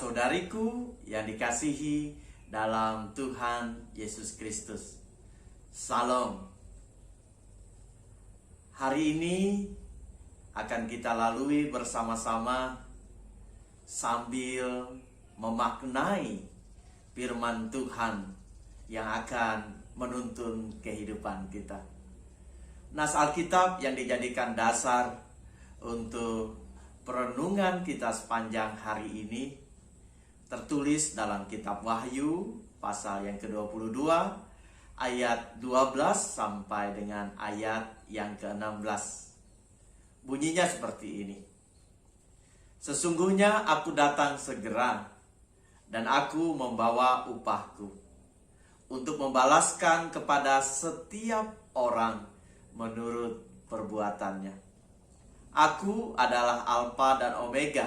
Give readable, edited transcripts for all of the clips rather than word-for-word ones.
saudara-saudariku yang dikasihi dalam Tuhan Yesus Kristus. Salam. Hari ini akan kita lalui bersama-sama sambil memaknai firman Tuhan yang akan menuntun kehidupan kita. Nas Alkitab yang dijadikan dasar untuk perenungan kita sepanjang hari ini tertulis dalam kitab Wahyu pasal yang ke-22 ayat 12 sampai dengan ayat yang ke-16. Bunyinya seperti ini. Sesungguhnya aku datang segera dan aku membawa upahku untuk membalaskan kepada setiap orang menurut perbuatannya. Aku adalah Alfa dan Omega,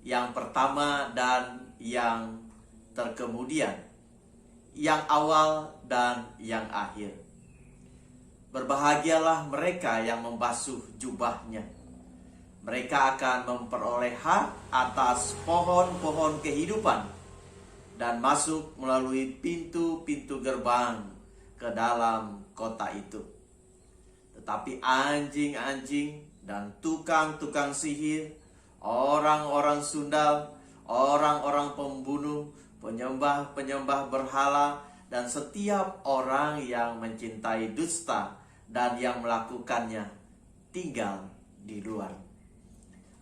yang pertama dan yang terkemudian, yang awal dan yang akhir. Berbahagialah mereka yang membasuh jubahnya. Mereka akan memperoleh hak atas pohon-pohon kehidupan dan masuk melalui pintu-pintu gerbang ke dalam kota itu. Tetapi anjing-anjing dan tukang-tukang sihir, orang-orang sundal, orang-orang pembunuh, penyembah-penyembah berhala, dan setiap orang yang mencintai dusta dan yang melakukannya tinggal di luar.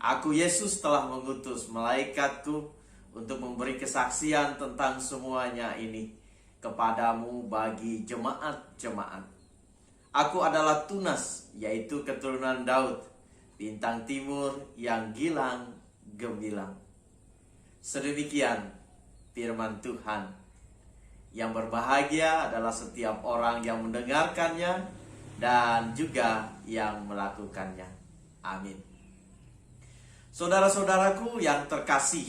Aku Yesus telah mengutus malaikatku untuk memberi kesaksian tentang semuanya ini kepadamu bagi jemaat-jemaat. Aku adalah Tunas, yaitu keturunan Daud, bintang timur yang gilang gemilang. Sedemikian firman Tuhan. Yang berbahagia adalah setiap orang yang mendengarkannya dan juga yang melakukannya. Amin. Saudara-saudaraku yang terkasih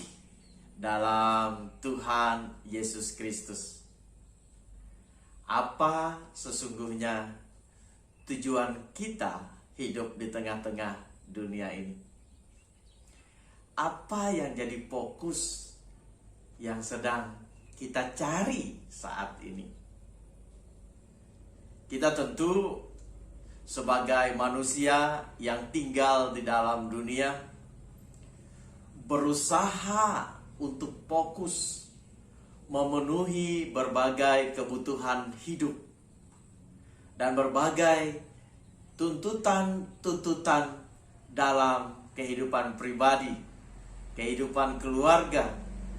dalam Tuhan Yesus Kristus, apa sesungguhnya tujuan kita hidup di tengah-tengah dunia ini? Apa yang jadi fokus yang sedang kita cari saat ini? Kita tentu sebagai manusia yang tinggal di dalam dunia berusaha untuk fokus memenuhi berbagai kebutuhan hidup dan berbagai tuntutan-tuntutan dalam kehidupan pribadi, kehidupan keluarga,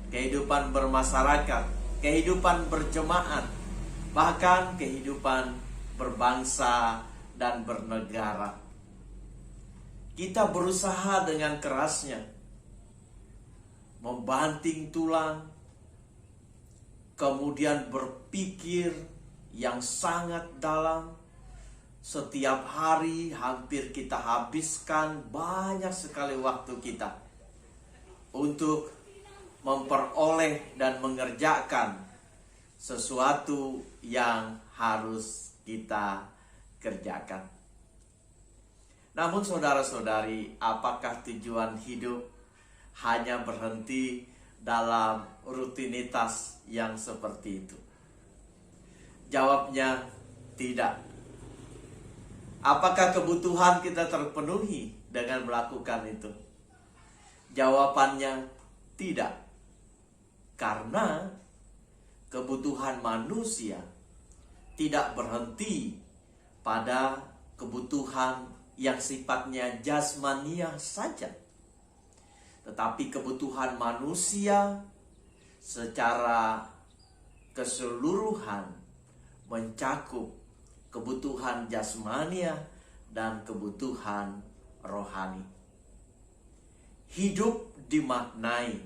kehidupan bermasyarakat, kehidupan berjemaat, bahkan kehidupan berbangsa dan bernegara. Kita berusaha dengan kerasnya membanting tulang, kemudian berpikir yang sangat dalam. Setiap hari hampir kita habiskan banyak sekali waktu kita untuk memperoleh dan mengerjakan sesuatu yang harus kita kerjakan. Namun saudara-saudari, apakah tujuan hidup hanya berhenti dalam rutinitas yang seperti itu? Jawabnya tidak. Apakah kebutuhan kita terpenuhi dengan melakukan itu? Jawabannya tidak. Karena kebutuhan manusia tidak berhenti pada kebutuhan yang sifatnya jasmania saja. Tetapi kebutuhan manusia secara keseluruhan mencakup kebutuhan jasmania dan kebutuhan rohani. Hidup dimaknai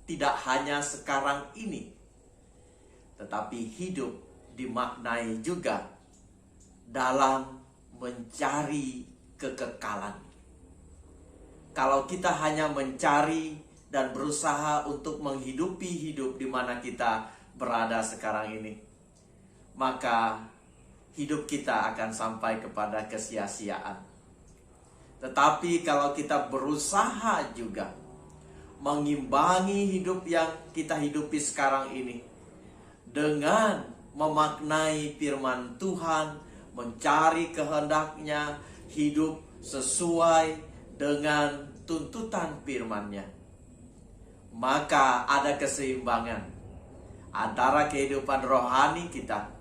tidak hanya sekarang ini, tetapi hidup dimaknai juga dalam mencari kekekalan. Kalau kita hanya mencari dan berusaha untuk menghidupi hidup di mana kita berada sekarang ini, maka hidup kita akan sampai kepada kesia-siaan. Tetapi kalau kita berusaha juga mengimbangi hidup yang kita hidupi sekarang ini dengan memaknai firman Tuhan, mencari kehendaknya, hidup sesuai dengan tuntutan firman-Nya. Maka ada keseimbangan antara kehidupan rohani kita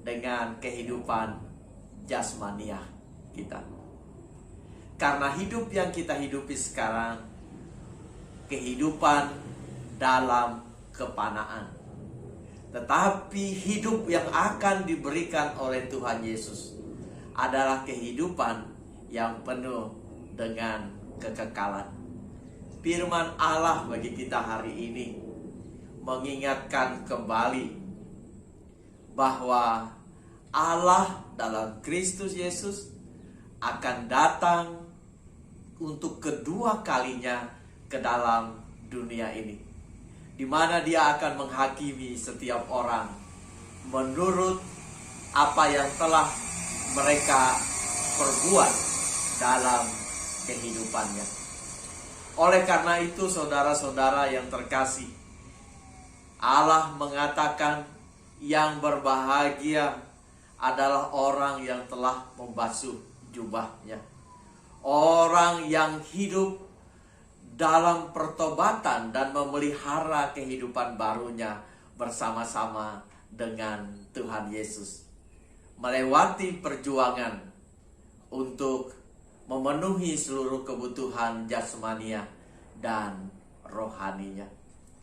dengan kehidupan jasmania kita. Karena hidup yang kita hidupi sekarang kehidupan dalam kepanaan. Tetapi hidup yang akan diberikan oleh Tuhan Yesus adalah kehidupan yang penuh dengan kekekalan. Firman Allah bagi kita hari ini mengingatkan kembali bahwa Allah dalam Kristus Yesus akan datang untuk kedua kalinya ke dalam dunia ini, di mana Dia akan menghakimi setiap orang menurut apa yang telah mereka perbuat dalam kehidupannya. Oleh karena itu, saudara-saudara yang terkasih, Allah mengatakan yang berbahagia adalah orang yang telah membasuh jubahnya, orang yang hidup dalam pertobatan dan memelihara kehidupan barunya bersama-sama dengan Tuhan Yesus, melewati perjuangan untuk memenuhi seluruh kebutuhan jasmania dan rohaninya.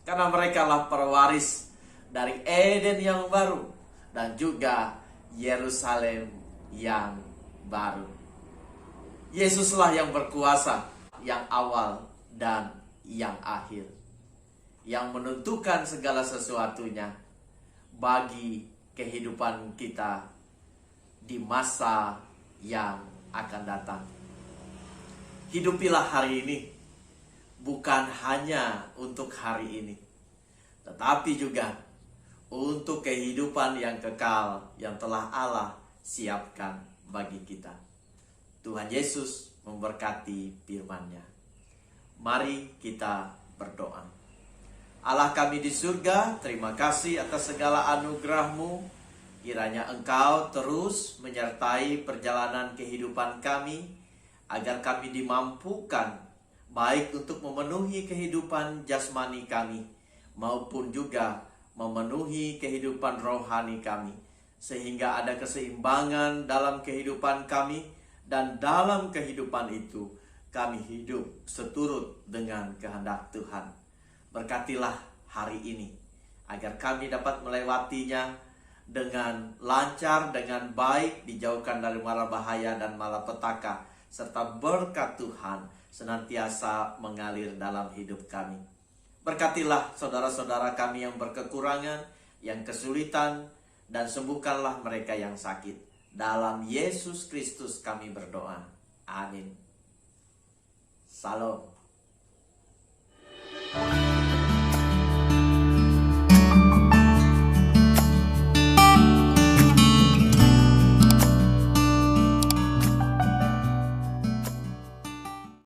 Karena mereka lah pewaris dari Eden yang baru dan juga Yerusalem yang baru. Yesuslah yang berkuasa, yang awal dan yang akhir, yang menentukan segala sesuatunya bagi kehidupan kita di masa yang akan datang. Hidupilah hari ini bukan hanya untuk hari ini, tetapi juga untuk kehidupan yang kekal yang telah Allah siapkan bagi kita. Tuhan Yesus memberkati firman-Nya. Mari kita berdoa. Allah kami di surga, terima kasih atas segala anugerah-Mu. Kiranya Engkau terus menyertai perjalanan kehidupan kami, agar kami dimampukan baik untuk memenuhi kehidupan jasmani kami, maupun juga memenuhi kehidupan rohani kami, sehingga ada keseimbangan dalam kehidupan kami, dan dalam kehidupan itu kami hidup seturut dengan kehendak Tuhan. Berkatilah hari ini, agar kami dapat melewatinya dengan lancar, dengan baik, dijauhkan dari mara bahaya dan malapetaka, serta berkat Tuhan senantiasa mengalir dalam hidup kami. Berkatilah saudara-saudara kami yang berkekurangan, yang kesulitan, dan sembuhkanlah mereka yang sakit. Dalam Yesus Kristus kami berdoa. Amin. Salam.